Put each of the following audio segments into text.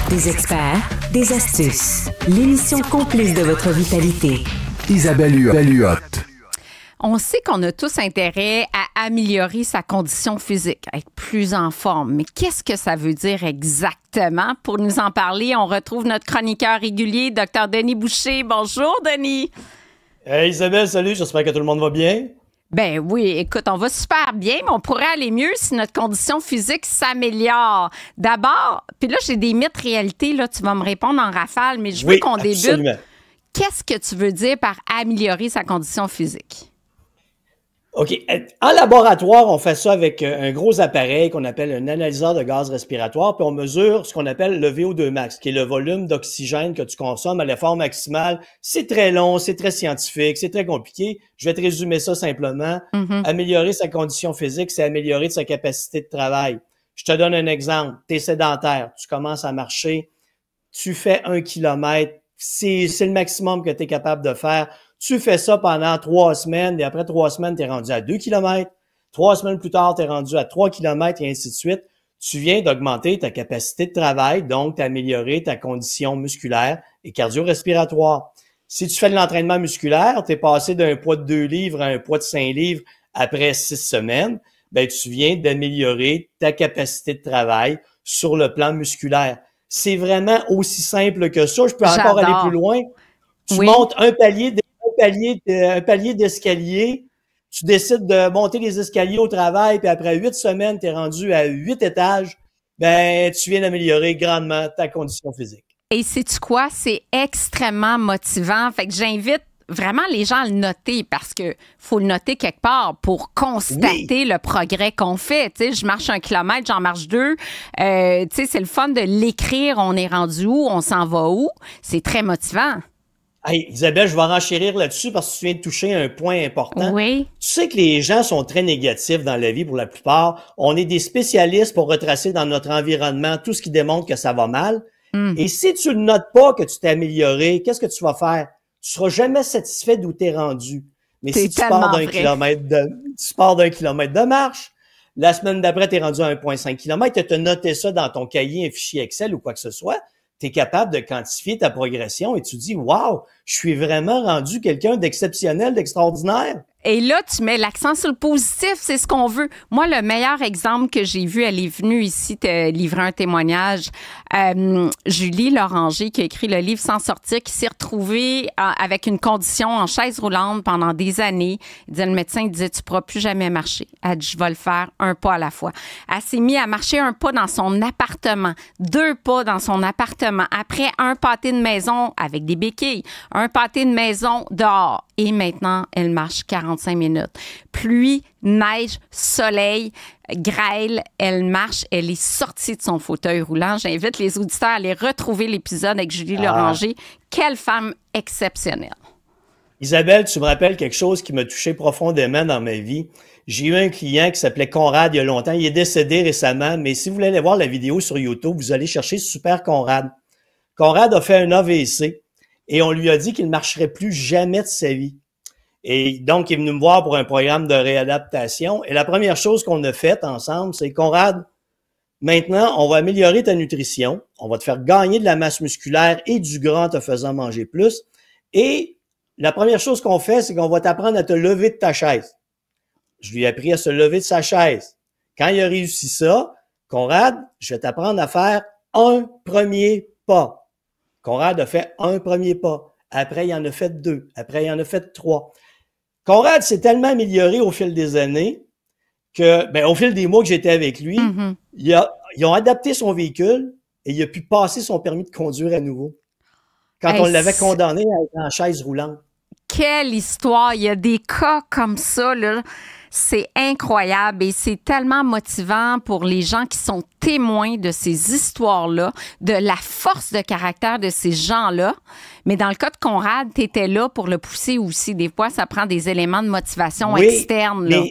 Des experts, des astuces. L'émission complice de votre vitalité. Isabelle Huot. On sait qu'on a tous intérêt à améliorer sa condition physique, à être plus en forme. Mais qu'est-ce que ça veut dire exactement? Pour nous en parler, on retrouve notre chroniqueur régulier, Dr. Denis Boucher. Bonjour, Denis. Hey Isabelle, salut, j'espère que tout le monde va bien. Ben oui, écoute, on va super bien, mais on pourrait aller mieux si notre condition physique s'améliore. D'abord, puis là, j'ai des mythes réalités, là, tu vas me répondre en rafale, mais je veux qu'on débute. Absolument. Qu'est-ce que tu veux dire par améliorer sa condition physique? OK. En laboratoire, on fait ça avec un gros appareil qu'on appelle un analyseur de gaz respiratoire, puis on mesure ce qu'on appelle le VO2 max, qui est le volume d'oxygène que tu consommes à l'effort maximal. C'est très long, c'est très scientifique, c'est très compliqué. Je vais te résumer ça simplement. Améliorer sa condition physique, c'est améliorer sa capacité de travail. Je te donne un exemple. Tu es sédentaire, tu commences à marcher, tu fais 1 kilomètre, c'est le maximum que tu es capable de faire. Tu fais ça pendant 3 semaines et après 3 semaines, tu es rendu à 2 kilomètres. 3 semaines plus tard, tu es rendu à 3 kilomètres et ainsi de suite. Tu viens d'augmenter ta capacité de travail, donc d'améliorer ta condition musculaire et cardio-respiratoire. Si tu fais de l'entraînement musculaire, tu es passé d'un poids de 2 livres à un poids de 5 livres après 6 semaines, ben tu viens d'améliorer ta capacité de travail sur le plan musculaire. C'est vraiment aussi simple que ça. Je peux encore aller plus loin. Tu montes un palier d'escalier, tu décides de monter les escaliers au travail, puis après 8 semaines, tu es rendu à 8 étages, ben tu viens d'améliorer grandement ta condition physique. Et sais-tu quoi? C'est extrêmement motivant. Fait que j'invite vraiment les gens à le noter parce que faut le noter quelque part pour constater le progrès qu'on fait. Tu sais, je marche 1 kilomètre, j'en marche 2. Tu sais, c'est le fun de l'écrire. On est rendu où? On s'en va où? C'est très motivant. Hey, Isabelle, je vais renchérir là-dessus parce que tu viens de toucher un point important. Oui. Tu sais que les gens sont très négatifs dans la vie pour la plupart. On est des spécialistes pour retracer dans notre environnement tout ce qui démontre que ça va mal. Et si tu ne notes pas que tu t'es amélioré, qu'est-ce que tu vas faire? Tu seras jamais satisfait d'où tu es rendu. Mais si tu pars d'un kilomètre de marche, la semaine d'après, tu es rendu à 1,5 km, tu as noté ça dans ton cahier, un fichier Excel ou quoi que ce soit, tu es capable de quantifier ta progression et tu dis, wow, je suis vraiment rendu quelqu'un d'exceptionnel, d'extraordinaire. Et là, tu mets l'accent sur le positif, c'est ce qu'on veut. Moi, le meilleur exemple que j'ai vu, elle est venue ici te livrer un témoignage. Julie Loranger, qui a écrit le livre S'en sortir, qui s'est retrouvée avec une condition en chaise roulante pendant des années. Le médecin disait, tu ne pourras plus jamais marcher. Elle dit, je vais le faire un pas à la fois. Elle s'est mise à marcher un pas dans son appartement, 2 pas dans son appartement. Après, un pâté de maison avec des béquilles, un pâté de maison dehors. Et maintenant, elle marche 45 minutes. Pluie, neige, soleil, grêle, elle marche, elle est sortie de son fauteuil roulant. J'invite les auditeurs à aller retrouver l'épisode avec Julie Loranger. Quelle femme exceptionnelle. Isabelle, tu me rappelles quelque chose qui m'a touché profondément dans ma vie. J'ai eu un client qui s'appelait Conrad il y a longtemps. Il est décédé récemment, mais si vous voulez aller voir la vidéo sur YouTube, vous allez chercher Super Conrad. Conrad a fait un AVC. Et on lui a dit qu'il ne marcherait plus jamais de sa vie. Et donc, il est venu me voir pour un programme de réadaptation. Et la première chose qu'on a faite ensemble, c'est Conrad, maintenant, on va améliorer ta nutrition. On va te faire gagner de la masse musculaire et du gras en te faisant manger plus. Et la première chose qu'on fait, c'est qu'on va t'apprendre à te lever de ta chaise. Je lui ai appris à se lever de sa chaise. Quand il a réussi ça, Conrad, je vais t'apprendre à faire un premier pas. Conrad a fait un premier pas. Après, il en a fait 2. Après, il en a fait 3. Conrad s'est tellement amélioré au fil des années que, au fil des mois que j'étais avec lui, ils ont adapté son véhicule et il a pu passer son permis de conduire à nouveau. Quand on l'avait condamné à être en chaise roulante. Quelle histoire! Il y a des cas comme ça, là. C'est incroyable et c'est tellement motivant pour les gens qui sont témoins de ces histoires-là, de la force de caractère de ces gens-là. Mais dans le cas de Conrad, tu étais là pour le pousser aussi. Des fois, ça prend des éléments de motivation externes. Là.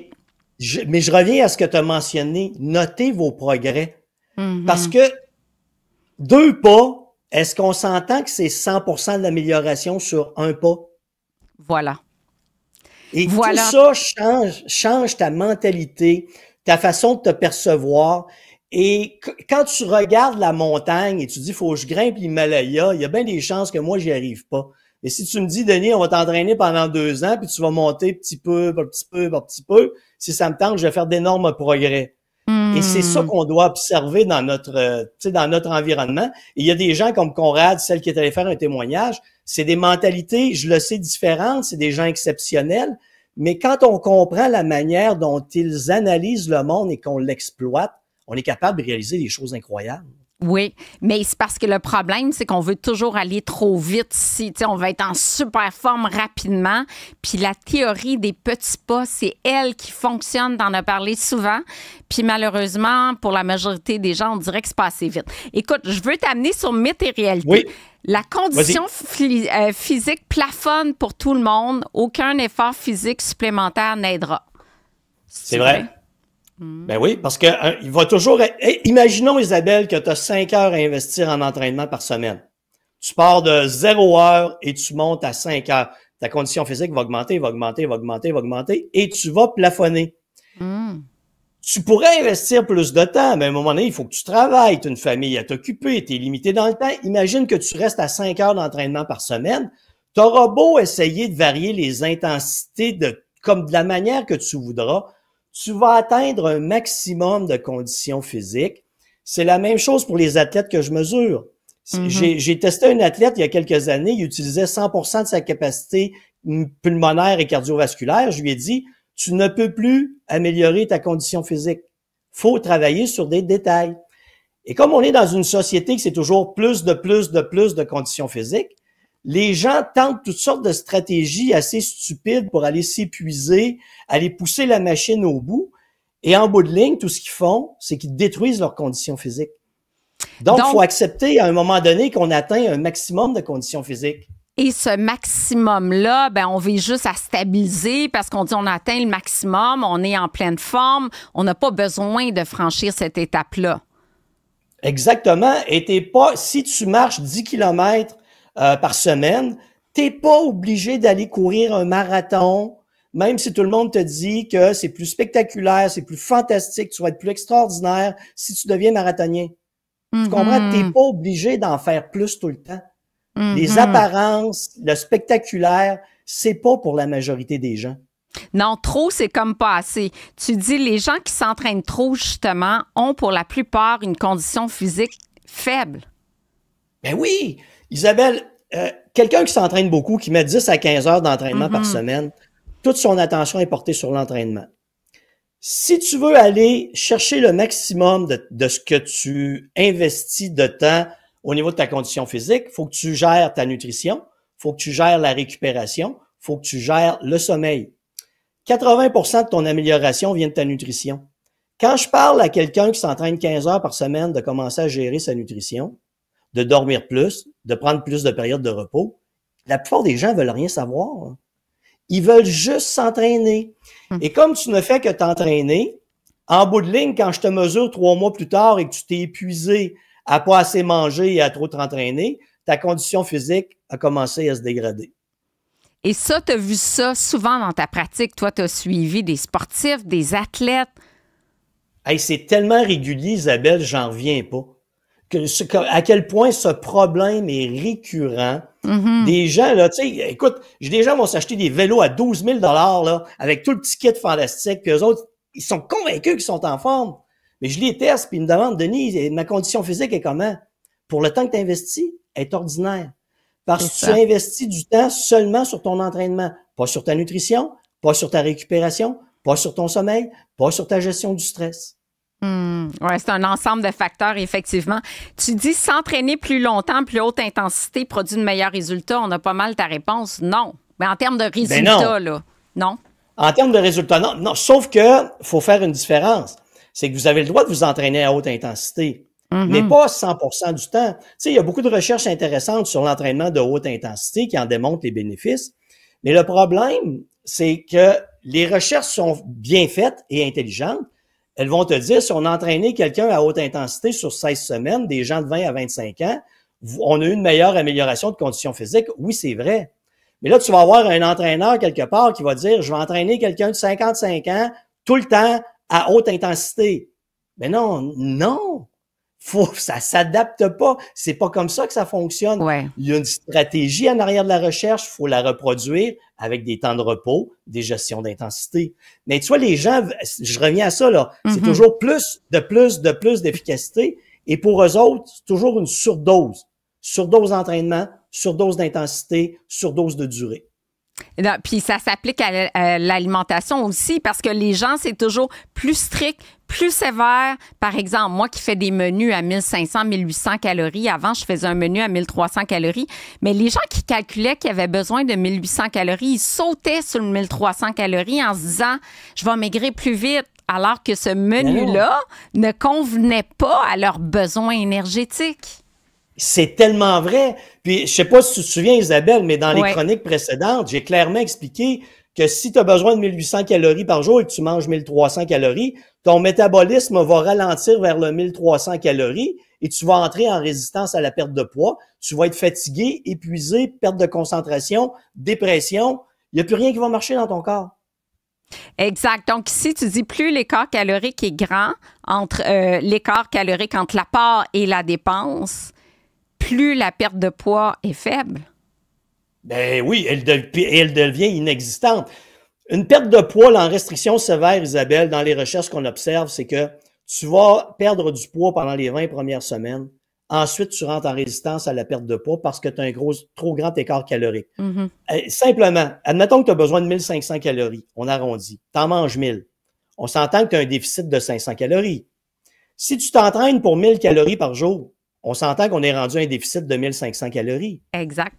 Mais je reviens à ce que tu as mentionné. Notez vos progrès. Parce que 2 pas, est-ce qu'on s'entend que c'est 100% de l'amélioration sur 1 pas? Voilà. Et tout ça change ta mentalité, ta façon de te percevoir. Et quand tu regardes la montagne et tu dis, faut que je grimpe l'Himalaya, il y a bien des chances que moi, j'y arrive pas. Et si tu me dis, Denis, on va t'entraîner pendant 2 ans, puis tu vas monter petit peu, par petit peu, par petit peu, si ça me tente, je vais faire d'énormes progrès. Et c'est ça qu'on doit observer dans notre environnement. Et il y a des gens comme Conrad, celle qui est allée faire un témoignage, c'est des mentalités, je le sais, différentes, c'est des gens exceptionnels, mais quand on comprend la manière dont ils analysent le monde et qu'on l'exploite, on est capable de réaliser des choses incroyables. Oui, mais c'est parce que le problème, c'est qu'on veut toujours aller trop vite ici. Tu sais, on va être en super forme rapidement. Puis la théorie des petits pas, c'est elle qui fonctionne. T'en as parlé souvent. Puis malheureusement, pour la majorité des gens, on dirait que c'est pas assez vite. Écoute, je veux t'amener sur mythe et réalité. Oui. La condition physique plafonne pour tout le monde. Aucun effort physique supplémentaire n'aidera. C'est vrai? Ben oui, parce que il va toujours... Imaginons, Isabelle, que tu as 5 heures à investir en entraînement par semaine. Tu pars de 0 heure et tu montes à 5 heures. Ta condition physique va augmenter, va augmenter, va augmenter, va augmenter et tu vas plafonner. Tu pourrais investir plus de temps, mais à un moment donné, il faut que tu travailles, tu as une famille à t'occuper, tu es limité dans le temps. Imagine que tu restes à 5 heures d'entraînement par semaine. Tu auras beau essayer de varier les intensités comme de la manière que tu voudras. Tu vas atteindre un maximum de conditions physiques. C'est la même chose pour les athlètes que je mesure. J'ai testé un athlète il y a quelques années, il utilisait 100% de sa capacité pulmonaire et cardiovasculaire. Je lui ai dit, tu ne peux plus améliorer ta condition physique. Faut travailler sur des détails. Et comme on est dans une société que c'est toujours plus de conditions physiques, les gens tentent toutes sortes de stratégies assez stupides pour aller s'épuiser, aller pousser la machine au bout. Et en bout de ligne, tout ce qu'ils font, c'est qu'ils détruisent leurs conditions physiques. Donc, il faut accepter à un moment donné qu'on atteint un maximum de conditions physiques. Et ce maximum-là, ben, on vise juste à stabiliser parce qu'on dit on a atteint le maximum, on est en pleine forme, on n'a pas besoin de franchir cette étape-là. Exactement. Et si tu marches 10 kilomètres par semaine, t'es pas obligé d'aller courir un marathon, même si tout le monde te dit que c'est plus spectaculaire, c'est plus fantastique, tu vas être plus extraordinaire si tu deviens marathonien. Tu comprends? T'es pas obligé d'en faire plus tout le temps. Les apparences, le spectaculaire, c'est pas pour la majorité des gens. Non, trop, c'est comme pas assez. Tu dis, les gens qui s'entraînent trop, justement, ont pour la plupart une condition physique faible. Ben oui! Isabelle, quelqu'un qui s'entraîne beaucoup, qui met 10 à 15 heures d'entraînement par semaine, toute son attention est portée sur l'entraînement. Si tu veux aller chercher le maximum de ce que tu investis de temps au niveau de ta condition physique, il faut que tu gères ta nutrition, il faut que tu gères la récupération, il faut que tu gères le sommeil. 80% de ton amélioration vient de ta nutrition. Quand je parle à quelqu'un qui s'entraîne 15 heures par semaine de commencer à gérer sa nutrition, de dormir plus, de prendre plus de périodes de repos, la plupart des gens veulent rien savoir. Ils veulent juste s'entraîner. Et comme tu ne fais que t'entraîner, en bout de ligne, quand je te mesure 3 mois plus tard et que tu t'es épuisé à pas assez manger et à trop t'entraîner, ta condition physique a commencé à se dégrader. Et ça, tu as vu ça souvent dans ta pratique. Toi, tu as suivi des sportifs, des athlètes. Hey, c'est tellement régulier, Isabelle, j'en reviens pas. À quel point ce problème est récurrent. Des gens, là, tu sais, écoute, des gens vont s'acheter des vélos à 12 000 là, avec tout le petit kit fantastique, puis eux autres, ils sont convaincus qu'ils sont en forme. Mais je les teste, puis ils me demandent, Denis, ma condition physique est comment? Pour le temps que tu investis, elle est ordinaire. Parce que tu investis du temps seulement sur ton entraînement, pas sur ta nutrition, pas sur ta récupération, pas sur ton sommeil, pas sur ta gestion du stress. Oui, c'est un ensemble de facteurs, effectivement. Tu dis s'entraîner plus longtemps, plus haute intensité produit de meilleurs résultats. On a pas mal ta réponse. Non. Mais en termes de résultats, là, non. En termes de résultats, non. Non. Sauf que faut faire une différence. C'est que vous avez le droit de vous entraîner à haute intensité, mais pas 100% du temps. Tu sais, il y a beaucoup de recherches intéressantes sur l'entraînement de haute intensité qui en démontrent les bénéfices. Mais le problème, c'est que les recherches sont bien faites et intelligentes. Elles vont te dire, si on a entraîné quelqu'un à haute intensité sur 16 semaines, des gens de 20 à 25 ans, on a eu une meilleure amélioration de conditions physiques. Oui, c'est vrai. Mais là, tu vas avoir un entraîneur quelque part qui va dire, je vais entraîner quelqu'un de 55 ans tout le temps à haute intensité. Mais non, non. Ça s'adapte pas. C'est pas comme ça que ça fonctionne. Ouais. Il y a une stratégie en arrière de la recherche. Il faut la reproduire avec des temps de repos, des gestions d'intensité. Mais tu vois, les gens, je reviens à ça, là. C'est toujours plus d'efficacité. Et pour eux autres, c'est toujours une surdose. Surdose d'entraînement, surdose d'intensité, surdose de durée. Non, puis ça s'applique à l'alimentation aussi parce que les gens, c'est toujours plus strict, plus sévère. Par exemple, moi qui fais des menus à 1500, 1800 calories, avant, je faisais un menu à 1300 calories, mais les gens qui calculaient qu'ils avaient besoin de 1800 calories, ils sautaient sur le 1300 calories en se disant « je vais maigrir plus vite », alors que ce menu-là ne convenait pas à leurs besoins énergétiques. C'est tellement vrai. Puis, je sais pas si tu te souviens, Isabelle, mais dans les chroniques précédentes, j'ai clairement expliqué que si tu as besoin de 1800 calories par jour et que tu manges 1300 calories, ton métabolisme va ralentir vers le 1300 calories et tu vas entrer en résistance à la perte de poids. Tu vas être fatigué, épuisé, perte de concentration, dépression. Il n'y a plus rien qui va marcher dans ton corps. Exact. Donc ici, tu dis plus l'écart calorique est grand entre l'écart calorique entre l'apport et la dépense, plus la perte de poids est faible. Ben oui, elle devient inexistante. Une perte de poids là, en restriction sévère, Isabelle, dans les recherches qu'on observe, c'est que tu vas perdre du poids pendant les 20 premières semaines. Ensuite, tu rentres en résistance à la perte de poids parce que tu as un trop grand écart calorique. Simplement, admettons que tu as besoin de 1500 calories. On arrondit. Tu en manges 1000. On s'entend que tu as un déficit de 500 calories. Si tu t'entraînes pour 1000 calories par jour, on s'entend qu'on est rendu à un déficit de 1500 calories. Exact.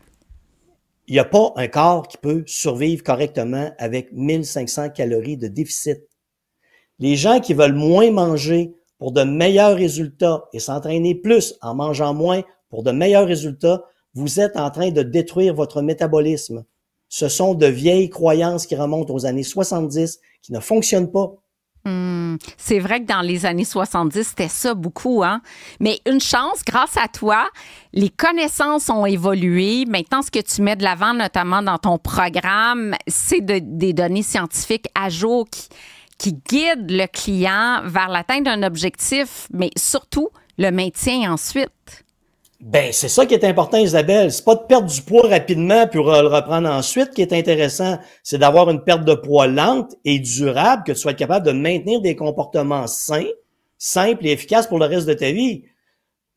Il n'y a pas un corps qui peut survivre correctement avec 1500 calories de déficit. Les gens qui veulent moins manger pour de meilleurs résultats et s'entraîner plus en mangeant moins pour de meilleurs résultats, vous êtes en train de détruire votre métabolisme. Ce sont de vieilles croyances qui remontent aux années 70 qui ne fonctionnent pas. C'est vrai que dans les années 70, c'était ça beaucoup, hein? Mais une chance, grâce à toi, les connaissances ont évolué. Maintenant, ce que tu mets de l'avant, notamment dans ton programme, c'est des données scientifiques à jour qui guident le client vers l'atteinte d'un objectif, mais surtout le maintien ensuite. Ben, c'est ça qui est important, Isabelle. C'est pas de perdre du poids rapidement puis le reprendre ensuite qui est intéressant. C'est d'avoir une perte de poids lente et durable, que tu sois capable de maintenir des comportements sains, simples et efficaces pour le reste de ta vie.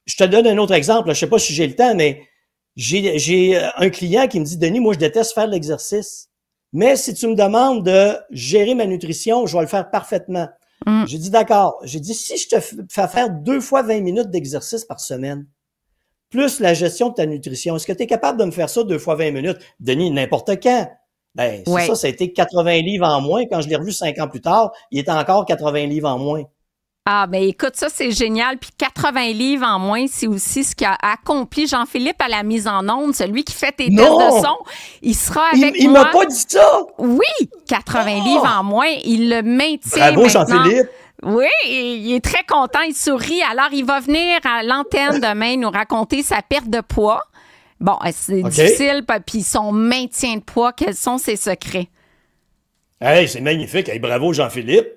Je te donne un autre exemple. Je sais pas si j'ai le temps, mais j'ai un client qui me dit, Denis, moi, je déteste faire de l'exercice. Mais si tu me demandes de gérer ma nutrition, je vais le faire parfaitement. J'ai dit, d'accord. J'ai dit, si je te fais faire 2 fois 20 minutes d'exercice par semaine, plus la gestion de ta nutrition. Est-ce que tu es capable de me faire ça 2 fois 20 minutes? Denis, n'importe quand. Ben, c'est ça a été 80 livres en moins. Quand je l'ai revu 5 ans plus tard, il était encore 80 livres en moins. Ah, ben écoute, ça, c'est génial. Puis 80 livres en moins, c'est aussi ce qu'a accompli Jean-Philippe à la mise en onde, celui qui fait tes tests de son. Il sera avec moi. Il m'a pas dit ça! Oui, 80 livres en moins. Il le maintient. Bravo, maintenant. Jean-Philippe! Oui, il est très content, il sourit. Alors, il va venir à l'antenne demain nous raconter sa perte de poids. Bon, c'est difficile, puis son maintien de poids, quels sont ses secrets? Hey, c'est magnifique. Hey, bravo, Jean-Philippe.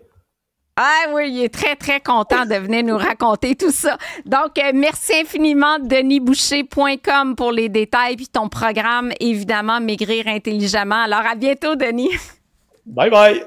Ah oui, il est très, très content de venir nous raconter tout ça. Donc, merci infiniment, denisboucher.com pour les détails, puis ton programme, évidemment, Maigrir intelligemment. Alors, à bientôt, Denis. Bye bye.